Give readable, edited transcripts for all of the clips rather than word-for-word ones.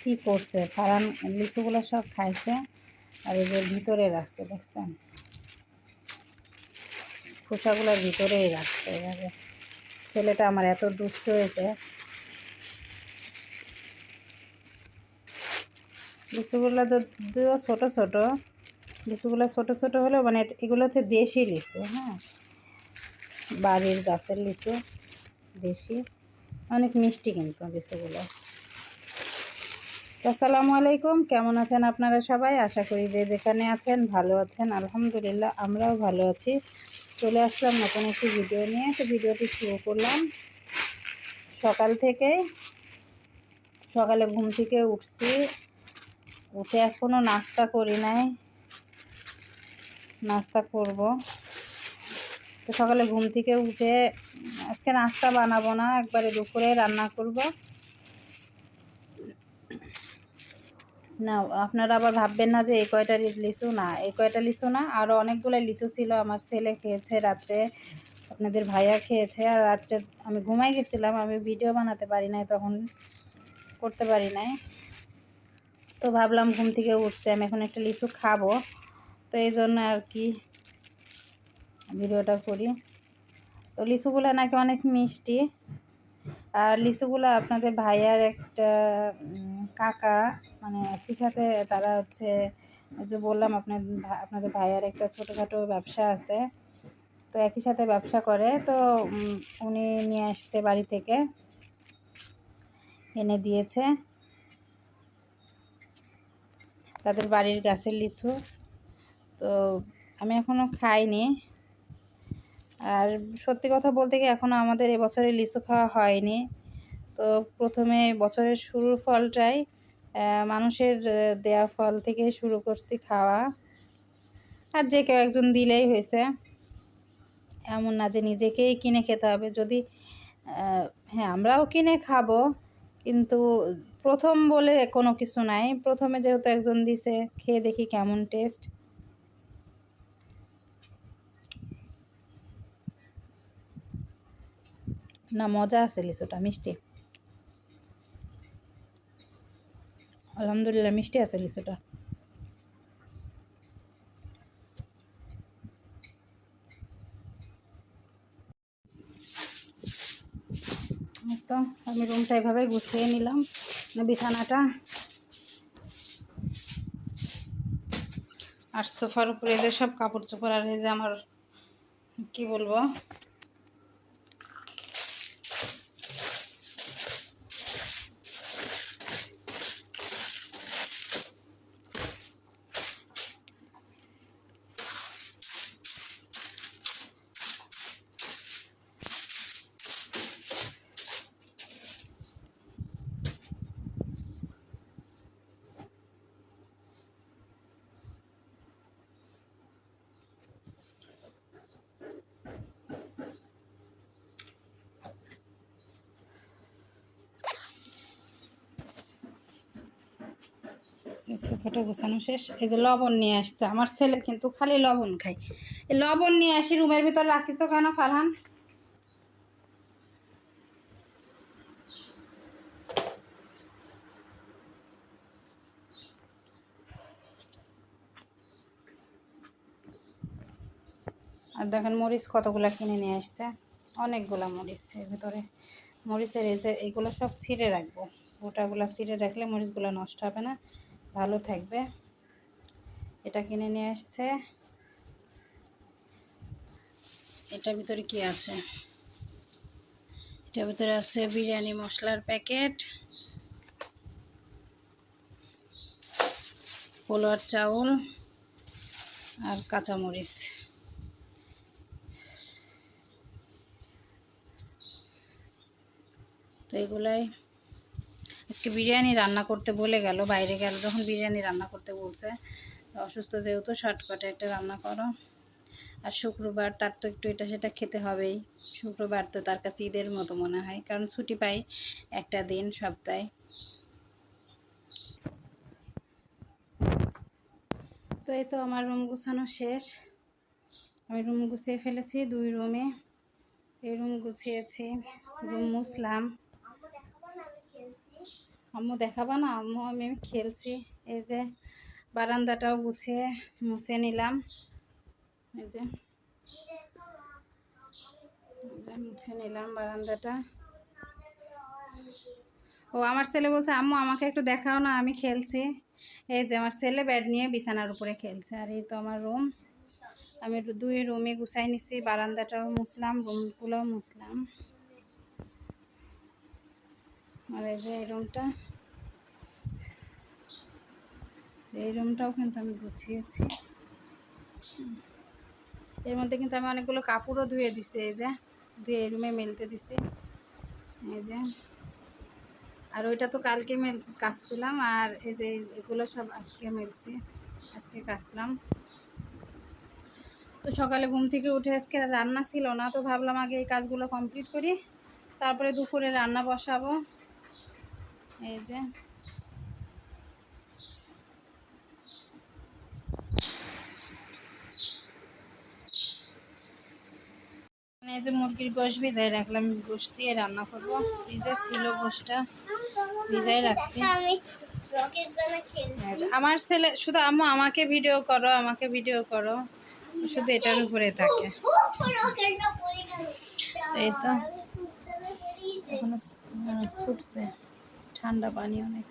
কি করছে, ফারান লিচুগুলো সব খাইছে আর এই যে ভিতরে রাখছে, দেখছেন খোসাগুলোর ভিতরেই রাখছে। এভাবে ছেলেটা আমার এত দুষ্ট হয়েছে। লিচুগুলো যদিও ছোট ছোট, লিচুগুলো ছোট ছোট হলেও মানে এগুলো হচ্ছে দেশি লিচু, হ্যাঁ বাড়ির গাছের লিচু, দেশি, অনেক মিষ্টি কিন্তু লিচুগুলো। আসসালামু আলাইকুম, কেমন আছেন আপনারা সবাই? আশা করি যে যেখানে আছেন ভালো আছেন। আলহামদুলিল্লাহ আমরাও ভালো আছি। চলে আসলাম নতুন একটি ভিডিও নিয়ে। তো ভিডিওটি শুরু করলাম সকাল থেকে। সকালে ঘুম থেকে উঠছি, উঠে এখনও নাস্তা করি নাই, নাস্তা করব। তো সকালে ঘুম থেকে উঠে আজকে নাস্তা বানাবো না, একবারে দুপুরে রান্না করব। না আপনারা আবার ভাববেন না যে এই কয়টা লিচু, না এই কয়টা লিচু না, আরও অনেকগুলো লিচু ছিল। আমার ছেলে খেয়েছে রাত্রে, আপনাদের ভাইয়া খেয়েছে। আর রাত্রে আমি ঘুমাই গেছিলাম, আমি ভিডিও বানাতে পারি নাই, তখন করতে পারি নাই। তো ভাবলাম ঘুম থেকে উঠছে, আমি এখন একটা লিচু খাবো, তো এই জন্য আর কি ভিডিওটা করি। তো লিচুগুলো নাকি অনেক মিষ্টি। আর লিচুগুলো আপনাদের ভাইয়ার একটা কাকা, মানে একই সাথে তারা হচ্ছে, যে বললাম আপনাদের ভাইয়ার একটা ছোটোখাটো ব্যবসা আছে, তো একই সাথে ব্যবসা করে। তো উনি নিয়ে আসছে বাড়ি থেকে, এনে দিয়েছে তাদের বাড়ির গাছের লিচু। তো আমি এখনও খাইনি। আর সত্যি কথা বলতে কি এখনও আমাদের এবছরে লিচু খাওয়া হয়নি। তো প্রথমে বছরের শুরুর ফলটাই মানুষের দেয়া ফল থেকে শুরু করছি খাওয়া। আর যে কেউ একজন দিলেই হয়েছে, এমন না যে নিজেকেই কিনে খেতে হবে। যদি হ্যাঁ আমরাও কিনে খাবো, কিন্তু প্রথম বলে কোনো কিছু নাই। প্রথমে যেহেতু একজন দিছে, খেয়ে দেখি কেমন টেস্ট। না মজা আছে, লিচুটা মিষ্টি, আলহামদুলিল্লাহ মিষ্টি আছে লিচুটা। তো আমি রুমটা এভাবে গুছিয়ে নিলাম, বিছানাটা আর সোফার উপরে এদের সব কাপড় চোপড়। আর এই যে আমার কি বলবো, সোফাটা গোছানো শেষ। এই যে লবণ নিয়ে আসছে আমার ছেলে, কিন্তু খালি লবণ খায়। এই লবণ নিয়ে আসি রুমের ভিতর রাখিস তো কেন ফারহান? আর দেখেন মরিচ কতগুলা কিনে নিয়ে আসছে, অনেকগুলা মরিচ। এর ভিতরে মরিচের এই যে এইগুলো সব ছিঁড়ে রাখবো, গোটাগুলো ছিঁড়ে রাখলে মরিচগুলো নষ্ট হবে না, ভালো থাকবে। এটা কিনে নিয়ে আসছে। এটার ভিতরে কি আছে? এটার ভিতরে আছে বিরিয়ানি মশলার প্যাকেট, পোলার চাউল আর কাঁচামরিচ। তো এগুলাই আজকে বিরিয়ানি রান্না করতে বলে গেল, বাইরে গেল যখন বিরিয়ানি রান্না করতে বলছে। অসুস্থ যেহেতু শর্টকাটে একটা রান্না করো। আর শুক্রবার তার তো একটু এটা সেটা খেতে হবেই। শুক্রবার তো তার কাছে ঈদের মতো মনে হয়, কারণ ছুটি পাই একটা দিন সপ্তাহে। তো এই তো আমার রুম গুছানো শেষ। আমি রুম গুছিয়ে ফেলেছি, 2 রুমে। এই রুম গুছিয়েছি, রুম মুছলাম। আম্মু দেখাবা না? আম্মু আমি খেলছি। এই যে বারান্দাটাও গুছিয়ে মুছে নিলাম। এই যে মুছে নিলাম বারান্দাটা। ও আমার ছেলে বলছে আম্মু আমাকে একটু দেখাও না, আমি খেলছি। এই যে আমার ছেলে ব্যাট নিয়ে বিছানার উপরে খেলছে। আর এই তো আমার রুম, আমি একটু 2 রুমে গুছাই নিছি। বারান্দাটাও মুছলাম, রুমগুলোও মুছলাম। আর এই যে এই রুমটাও কিন্তু আমি গুছিয়েছি। এর মধ্যে কিন্তু আমি অনেকগুলো কাপড়ও ধুয়ে দিছি। এই যে ধুয়ে এই রুমে মেলতে দিছি। এই যে আর ওইটা তো কালকে কাচছিলাম, আর এই যে এগুলো সব আজকে মেলছি, আজকে কাচলাম। তো সকালে ঘুম থেকে উঠে আজকে রান্না ছিল না, তো ভাবলাম আগে এই কাজগুলো কমপ্লিট করি, তারপরে দুপুরে রান্না বসাবো। এই যে এই যে মুরগির গোশ ভিজাই রাখলাম, গোশ দিয়ে রান্না করবো। ফ্রিজে ছিল গোশটা, ভিজাই রাখছি। আমার ছেলে শুধু আম্মু আমাকে ভিডিও করো, আমাকে ভিডিও করো, শুধু এটার উপরে থাকে। এই তো এখনো ছুটছে, ঠান্ডা পানি অনেক।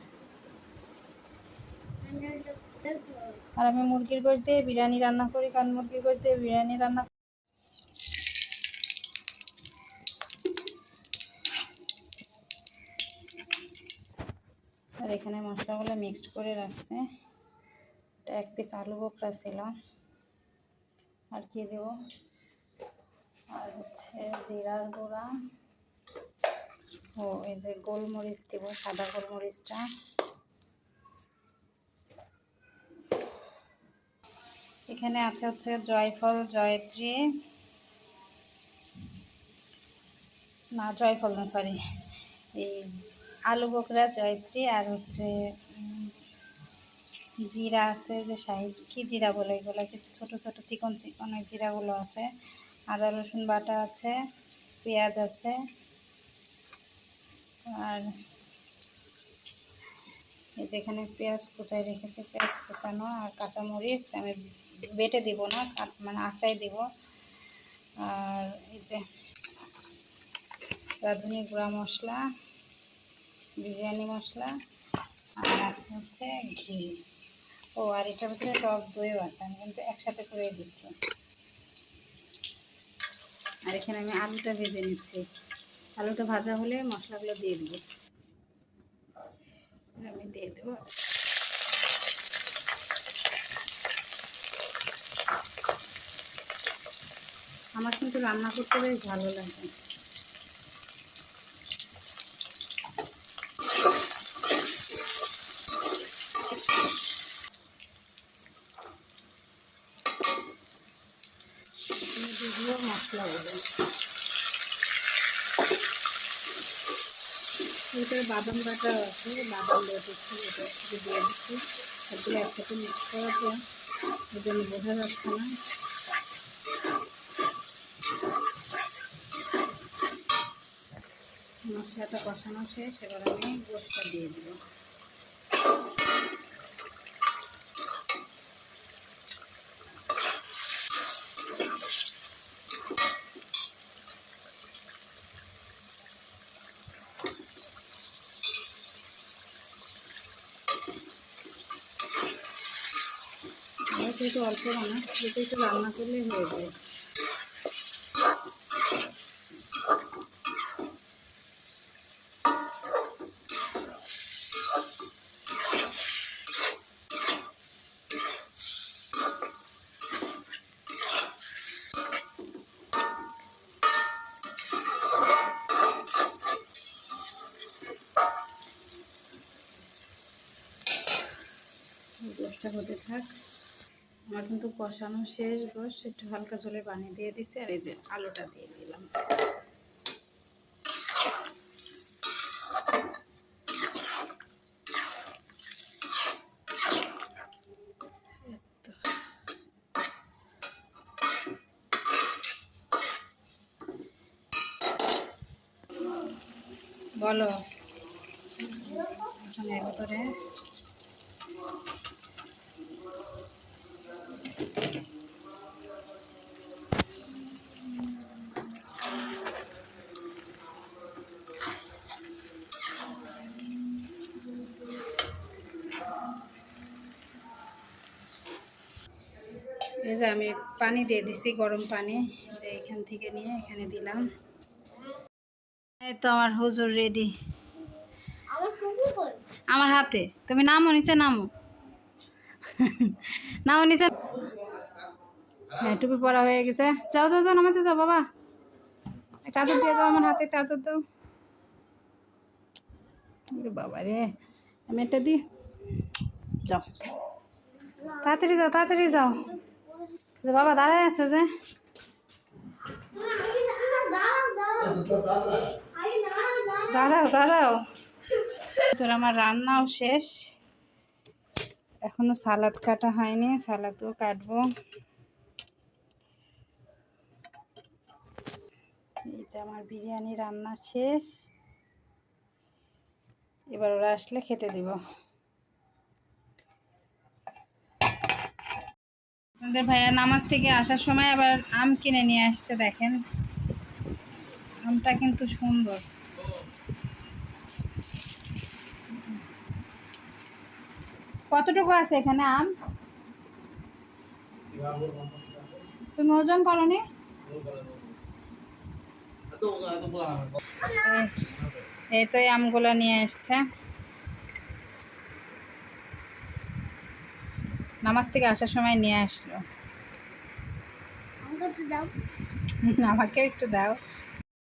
আর আমি মুরগির গোশ দিয়ে বিরিয়ানি রান্না করি, কারণ মুরগির গোশ দিয়ে বিরিয়ানি রান্না আর এখানে মশলাগুলো মিক্সড করে রাখছে। এটা 1 পিস আলু বোখরা ছিল। আর কি দেব, আর হচ্ছে জিরার গুঁড়া, ও এই যে গোলমরিচ দেব, সাদা গোলমরিচটা। এখানে আছে হচ্ছে জয়ফল, জয়ত্রী, না জয়ফল না, সরি, এই আলু বোখরা, জয়ত্রী, আর হচ্ছে জিরা আছে, যে শাহি কি জিরা বলে এগুলো, কিছু ছোট ছোট চিকন চিকন ওই জিরাগুলো আছে। আদা রসুন বাটা আছে, পেঁয়াজ আছে, আর এই যেখানে পেঁয়াজ কুচাই রেখেছি, পেঁয়াজ কুচানো, আর কাঁচামরিচ আমি বেটে দিব না, মানে আটাই দিব। আর এই যে রাঁধুনি গুঁড়া মশলা, বিরিয়ানি মশলা, আর আছে হচ্ছে ঘি। ও আর এটার ভিতরে টক দইও আছে, আমি কিন্তু একসাথে করে দিচ্ছি। আর এখানে আমি আলুটা ভেজে নিচ্ছি, আলুটা ভাজা হলে মশলাগুলো দিয়ে দিব। আমি দিয়ে দেবো। আমার কিন্তু রান্না করতে বেশ ভালো লাগে। মশলাগুলো ভিতরে বাদাম বাটা আছে, বাদাম বেটেছি, এটা একটু দিয়ে দিচ্ছি। সবগুলো একসাথে মিক্স করাতে ওই জন্য বোঝা যাচ্ছে না। মশলাটা কষানো শেষ, এবার আমি গোশটা দিয়ে দেবো। আমার একটু অল্প রান্না, একটু রান্না করলেই হয়ে যায়। গোশটা হতে থাক, আমার কিন্তু কষানো শেষ। গোশ একটু হালকা ঝোলে পানি দিয়ে দিচ্ছি, আর এই যে আলুটা দিয়ে দিলাম। বলো এখন এর ভিতরে এই যে আমি পানি দিয়ে দিছি, গরম পানি, যে এখান থেকে নিয়ে এখানে দিলাম। এই তো আমার হুজুর রেডি। আমার হাতে। তুমি নামো, নিচে নামো। নামো নিচে। হ্যাঁ, টুপি পরা হয়ে গেছে। যাও যাও যাও, নামাজে যাও বাবা। একটা আদর দিয়ে দাও, আমার হাতে একটা আদর দাও। বাবা রে, আমি একটা দিই। যাও, তাড়াতাড়ি যাও, তাড়াতাড়ি যাও। বাবা দাঁড়ায় আছে যে। দাঁড়াও দাঁড়াও। তোর আমার রান্নাও শেষ, এখনো সালাদ কাটা হয়নি, সালাদও কাটবো। এই যে আমার বিরিয়ানি রান্না শেষ, এবার ওরা আসলে খেতে দিব। আমাদের ভাইয়া নামাজ থেকে আসার সময় আবার আম কিনে নিয়ে আসছে, দেখেন আমটা কিন্তু সুন্দর। কতটুকু আছে এখানে আম? তুমি ওজন করনি? এই তো এই আমগুলো নিয়ে এসছে, নামাজ থেকে আসার সময় নিয়ে আসলো। আমাকেও একটু দাও।